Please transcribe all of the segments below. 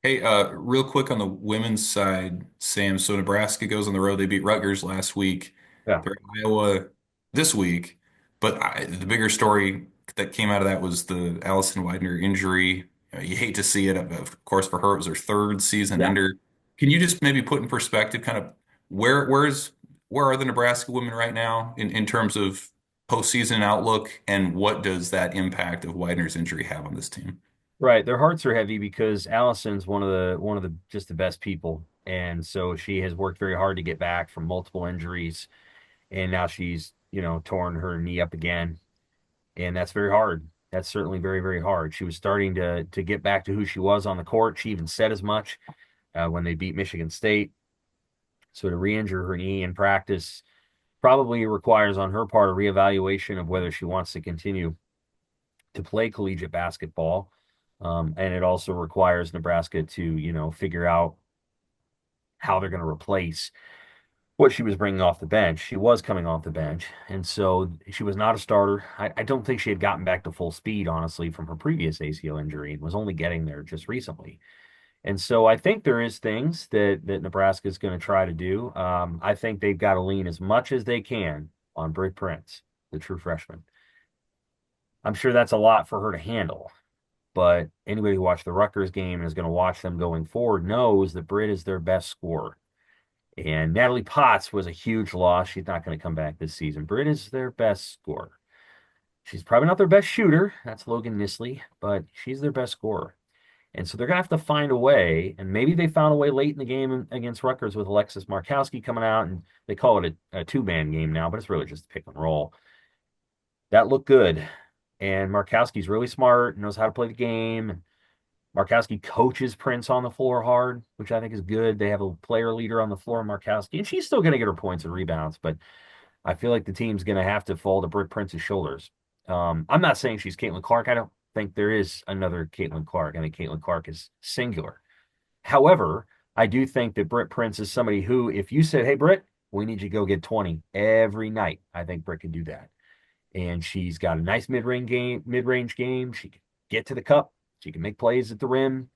Hey, real quick on the women's side, Sam. So Nebraska goes on the road. They beat Rutgers last week. Yeah. They're in Iowa this week. But the bigger story that came out of that was the Allison Weidner injury. You hate to see it. Of course, for her, it was her third season Yeah. ender. Can you just maybe put in perspective kind of where are the Nebraska women right now in terms of postseason outlook, and what does that impact of Weidner's injury have on this team? Right. Their hearts are heavy because Allison's one of the just the best people. And so she has worked very hard to get back from multiple injuries. And now she's, torn her knee up again. And that's very hard. That's certainly very, very hard. She was starting to get back to who she was on the court. She even said as much when they beat Michigan State. So to re-injure her knee in practice probably requires on her part a reevaluation of whether she wants to continue to play collegiate basketball. And it also requires Nebraska to, figure out how they're going to replace what she was bringing off the bench. She was coming off the bench, and so she was not a starter. I don't think she had gotten back to full speed, honestly, from her previous ACL injury and was only getting there just recently. And so I think there is things that Nebraska is going to try to do. I think they've got to lean as much as they can on Britt Prince, the true freshman. I'm sure that's a lot for her to handle. But anybody who watched the Rutgers game and is going to watch them going forward knows that Britt is their best scorer. And Natalie Potts was a huge loss. She's not going to come back this season. Britt is their best scorer. She's probably not their best shooter. That's Logan Nisley, but she's their best scorer. And so they're going to have to find a way. And maybe they found a way late in the game against Rutgers with Alexis Markowski coming out. And they call it a two-man game now, but it's really just a pick and roll. That looked good. And Markowski's really smart, knows how to play the game. Markowski coaches Prince on the floor hard, which I think is good. They have a player leader on the floor, Markowski, and she's still going to get her points and rebounds, but I feel like the team's going to have to fall to Britt Prince's shoulders. I'm not saying she's Caitlin Clark. I don't think there is another Caitlin Clark. I think Caitlin Clark is singular. However, I do think that Britt Prince is somebody who, if you said, "Hey, Britt, we need you to go get 20 every night," I think Britt can do that. And she's got a nice mid-range game. She can get to the cup. She can make plays at the rim.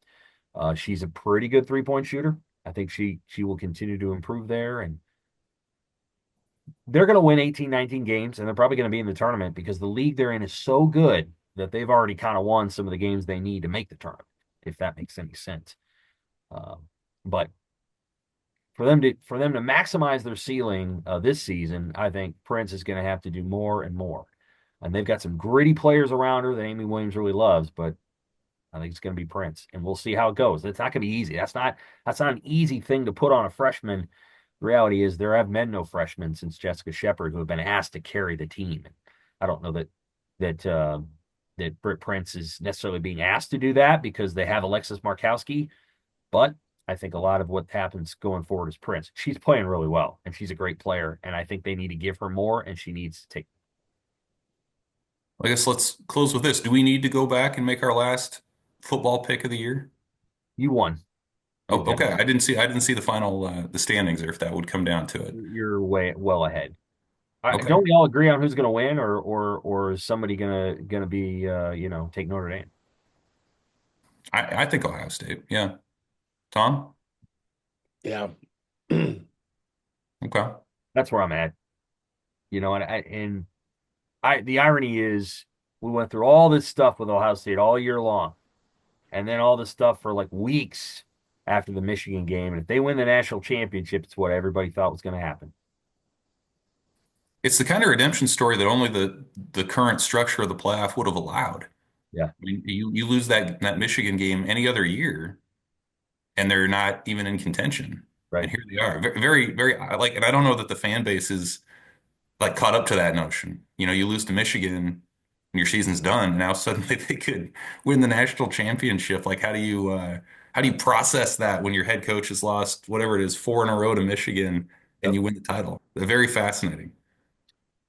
She's a pretty good three-point shooter. I think she will continue to improve there, and they're going to win 18, 19 games, and they're probably going to be in the tournament because the league they're in is so good that they've already kind of won some of the games they need to make the tournament, if that makes any sense. But for them to maximize their ceiling this season, I think Prince is going to have to do more and more. And they've got some gritty players around her that Amy Williams really loves, but I think it's going to be Prince, and we'll see how it goes. It's not going to be easy. That's not an easy thing to put on a freshman. The reality is there have been no freshmen since Jessica Shepard who have been asked to carry the team. I don't know that Britt Prince is necessarily being asked to do that because they have Alexis Markowski, but I think a lot of what happens going forward is Prince. She's playing really well, and she's a great player, and I think they need to give her more, and she needs to take. I guess let's close with this. Do we need to go back and make our last football pick of the year? You won. Oh, You've got okay. I didn't see the final the standings or if that would come down to it. you're way well ahead. Okay. Don't we all agree on who's going to win, or is somebody gonna be take Notre Dame? I think Ohio State. Yeah. Tom? Yeah. Okay. That's where I'm at. And the irony is we went through all this stuff with Ohio State all year long, and then all this stuff for like weeks after the Michigan game. And if they win the national championship, it's what everybody thought was going to happen. It's the kind of redemption story that only the current structure of the playoff would have allowed. Yeah, I mean, you lose that Michigan game any other year, and they're not even in contention. right. And here they are. Very, very, I like, and I don't know that the fan base is like caught up to that notion. You lose to Michigan and your season's done. Now suddenly they could win the national championship. Like how do you process that when your head coach has lost whatever it is, four in a row to Michigan and Yep. you win the title? Very fascinating.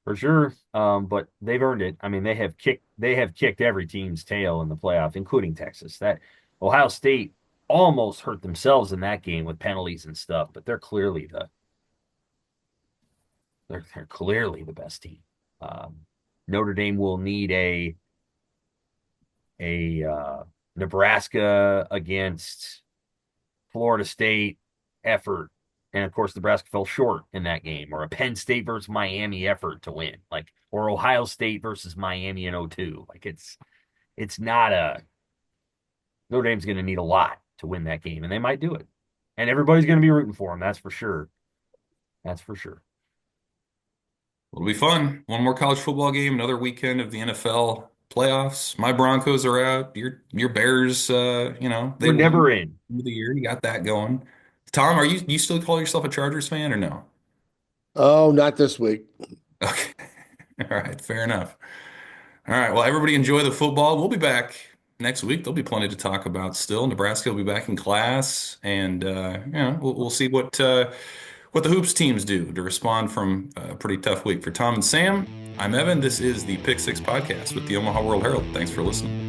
For sure. But they've earned it. I mean, they have kicked every team's tail in the playoff, including Texas. That Ohio State almost hurt themselves in that game with penalties and stuff, but they're clearly the best team. Um, Notre Dame will need a Nebraska against. Florida State effort, and of course Nebraska fell short in that game, or a Penn State versus Miami effort to win, like, or Ohio State versus Miami in '02. Like, it's not a Notre Dame's going to need a lot to win that game, and they might do it. And everybody's going to be rooting for them. That's for sure. That's for sure. It'll be fun. One more college football game, another weekend of the NFL playoffs. My Broncos are out. Your Bears, they We're won never in. the year. You got that going. Tom, are you still call yourself a Chargers fan or no? Oh, not this week. Okay. All right, fair enough. All right, well, everybody enjoy the football. We'll be back next week. There'll be plenty to talk about still. Nebraska will be back in class, and we'll see what the hoops teams do to respond from a pretty tough week. For Tom and Sam, I'm Evan. This is the Pick Six Podcast with the Omaha World Herald. Thanks for listening.